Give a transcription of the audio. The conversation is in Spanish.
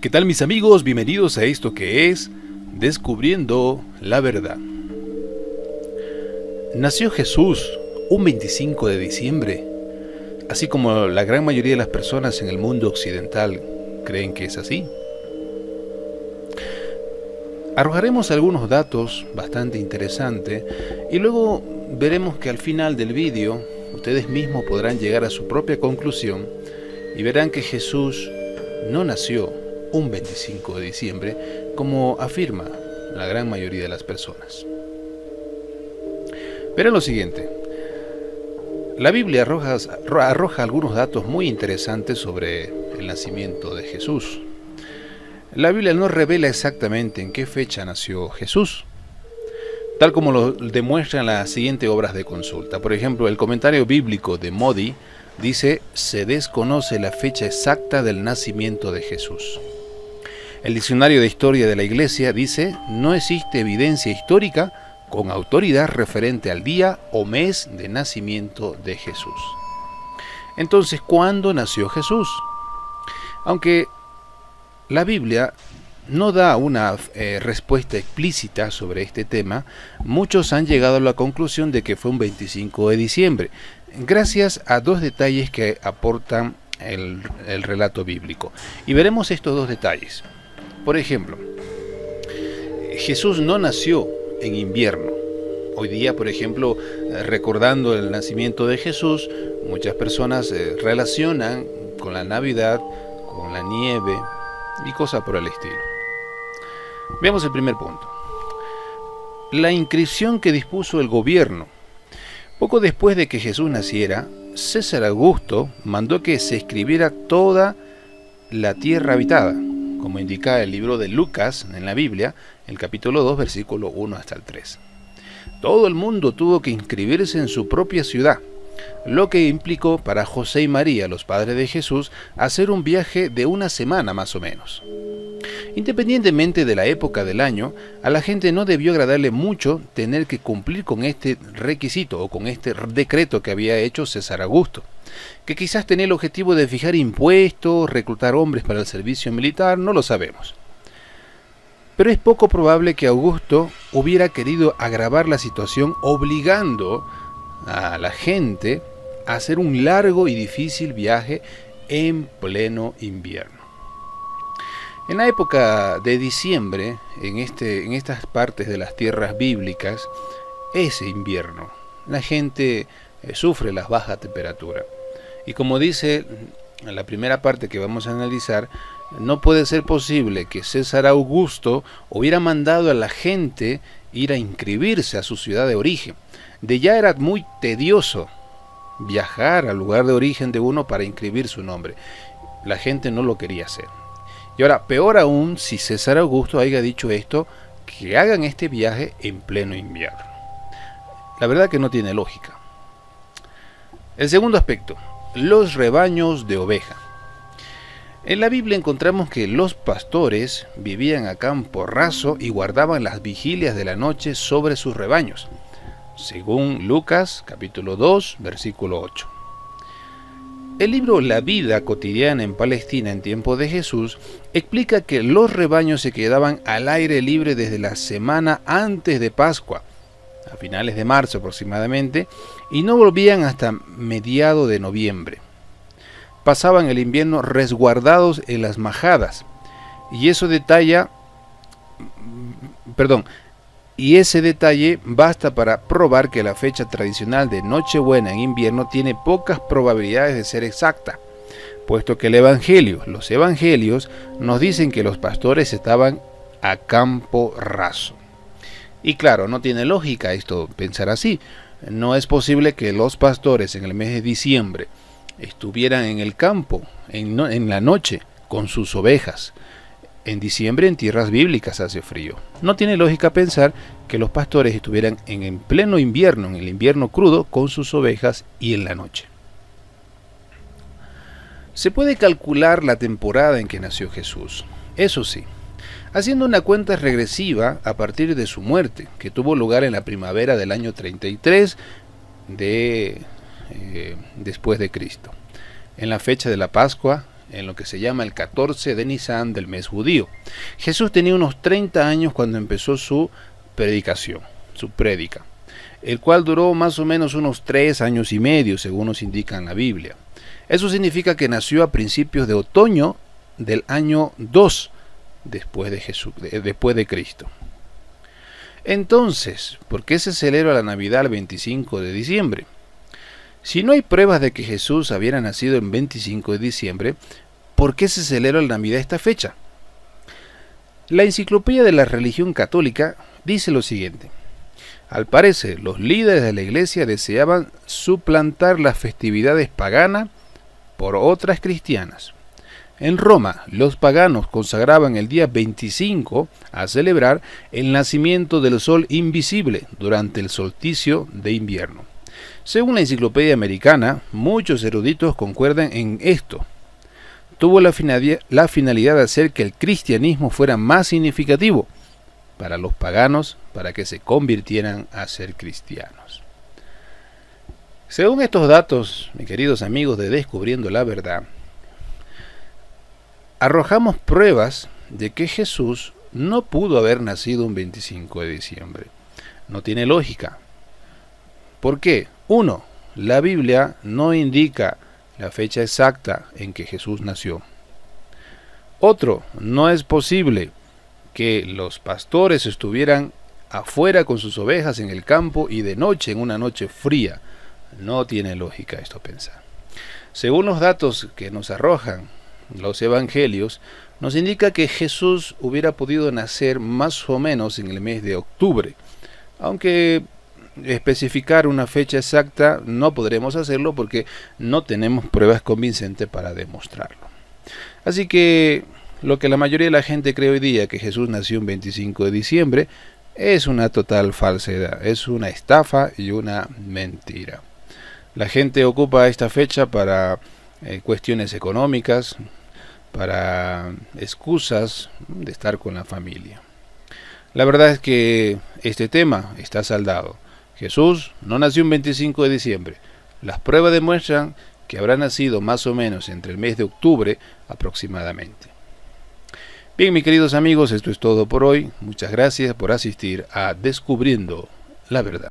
¿Qué tal, mis amigos? Bienvenidos a esto que es Descubriendo la Verdad. Nació Jesús un 25 de diciembre, así como la gran mayoría de las personas en el mundo occidental creen que es así. Arrojaremos algunos datos bastante interesantes y luego veremos que al final del vídeo ustedes mismos podrán llegar a su propia conclusión y verán que Jesús no nació un 25 de diciembre, como afirma la gran mayoría de las personas. Verán lo siguiente. La Biblia arroja algunos datos muy interesantes sobre el nacimiento de Jesús. La Biblia no revela exactamente en qué fecha nació Jesús, tal como lo demuestran las siguientes obras de consulta. Por ejemplo, el comentario bíblico de Modi dice: se desconoce la fecha exacta del nacimiento de Jesús. El diccionario de historia de la Iglesia dice: no existe evidencia histórica con autoridad referente al día o mes de nacimiento de Jesús. Entonces, ¿cuándo nació Jesús? Aunque la Biblia no da una respuesta explícita sobre este tema, muchos han llegado a la conclusión de que fue un 25 de diciembre, gracias a dos detalles que aportan el relato bíblico. Y veremos estos dos detalles. Por ejemplo, Jesús no nació en invierno. Hoy día, por ejemplo, recordando el nacimiento de Jesús, muchas personas relacionan con la Navidad, con la nieve y cosas por el estilo. Veamos el primer punto. La inscripción que dispuso el gobierno. Poco después de que Jesús naciera, César Augusto mandó que se escribiera toda la tierra habitada, como indica el libro de Lucas en la Biblia, el capítulo 2, versículo 1 hasta el 3. Todo el mundo tuvo que inscribirse en su propia ciudad, lo que implicó para José y María, los padres de Jesús, hacer un viaje de una semana más o menos. Independientemente de la época del año, a la gente no debió agradarle mucho tener que cumplir con este requisito o con este decreto que había hecho César Augusto, que quizás tenía el objetivo de fijar impuestos, reclutar hombres para el servicio militar, no lo sabemos. Pero es poco probable que Augusto hubiera querido agravar la situación obligando a la gente a hacer un largo y difícil viaje en pleno invierno. En la época de diciembre, en estas partes de las tierras bíblicas, es invierno. La gente sufre las bajas temperaturas. Y como dice en la primera parte que vamos a analizar, no puede ser posible que César Augusto hubiera mandado a la gente ir a inscribirse a su ciudad de origen. De ya era muy tedioso viajar al lugar de origen de uno para inscribir su nombre. La gente no lo quería hacer. Y ahora, peor aún, si César Augusto haya dicho esto, que hagan este viaje en pleno invierno. La verdad que no tiene lógica. El segundo aspecto, los rebaños de oveja. En la Biblia encontramos que los pastores vivían a campo raso y guardaban las vigilias de la noche sobre sus rebaños, según Lucas capítulo 2, versículo 8. El libro La vida cotidiana en Palestina en tiempo de Jesús explica que los rebaños se quedaban al aire libre desde la semana antes de Pascua, a finales de marzo aproximadamente, y no volvían hasta mediados de noviembre. Pasaban el invierno resguardados en las majadas, y ese detalle basta para probar que la fecha tradicional de Nochebuena en invierno tiene pocas probabilidades de ser exacta, puesto que los evangelios nos dicen que los pastores estaban a campo raso. Y claro, no tiene lógica esto pensar así. No es posible que los pastores en el mes de diciembre estuvieran en el campo, en la noche, con sus ovejas. En diciembre en tierras bíblicas hace frío. No tiene lógica pensar que los pastores estuvieran en pleno invierno, en el invierno crudo, con sus ovejas y en la noche. Se puede calcular la temporada en que nació Jesús, eso sí, haciendo una cuenta regresiva a partir de su muerte, que tuvo lugar en la primavera del año 33 después de Cristo, en la fecha de la Pascua en lo que se llama el 14 de Nisan del mes judío. Jesús tenía unos 30 años cuando empezó su predicación, su prédica, el cual duró más o menos unos 3 años y medio, según nos indica en la Biblia. Eso significa que nació a principios de otoño del año 2 después de Cristo. Entonces, ¿por qué se celebra la Navidad el 25 de diciembre? Si no hay pruebas de que Jesús hubiera nacido el 25 de diciembre, ¿por qué se celebra la Navidad esta fecha? La Enciclopedia de la Religión Católica dice lo siguiente: al parecer, los líderes de la Iglesia deseaban suplantar las festividades paganas por otras cristianas. En Roma, los paganos consagraban el día 25 a celebrar el nacimiento del sol invisible durante el solsticio de invierno. Según la Enciclopedia Americana, muchos eruditos concuerdan en esto. Tuvo la finalidad de hacer que el cristianismo fuera más significativo para los paganos, para que se convirtieran a ser cristianos. Según estos datos, mis queridos amigos de Descubriendo la Verdad, arrojamos pruebas de que Jesús no pudo haber nacido un 25 de diciembre. No tiene lógica. ¿Por qué? 1. La Biblia no indica la fecha exacta en que Jesús nació. Otro, no es posible que los pastores estuvieran afuera con sus ovejas en el campo y de noche, en una noche fría. No tiene lógica esto pensar. Según los datos que nos arrojan los evangelios, nos indica que Jesús hubiera podido nacer más o menos en el mes de octubre, aunque especificar una fecha exacta no podremos hacerlo porque no tenemos pruebas convincentes para demostrarlo. Así que lo que la mayoría de la gente cree hoy día, que Jesús nació un 25 de diciembre, es una total falsedad, es una estafa y una mentira. La gente ocupa esta fecha para cuestiones económicas, para excusas de estar con la familia. La verdad es que este tema está saldado. Jesús no nació un 25 de diciembre. Las pruebas demuestran que habrá nacido más o menos entre el mes de octubre aproximadamente. Bien, mis queridos amigos, esto es todo por hoy. Muchas gracias por asistir a Descubriendo la Verdad.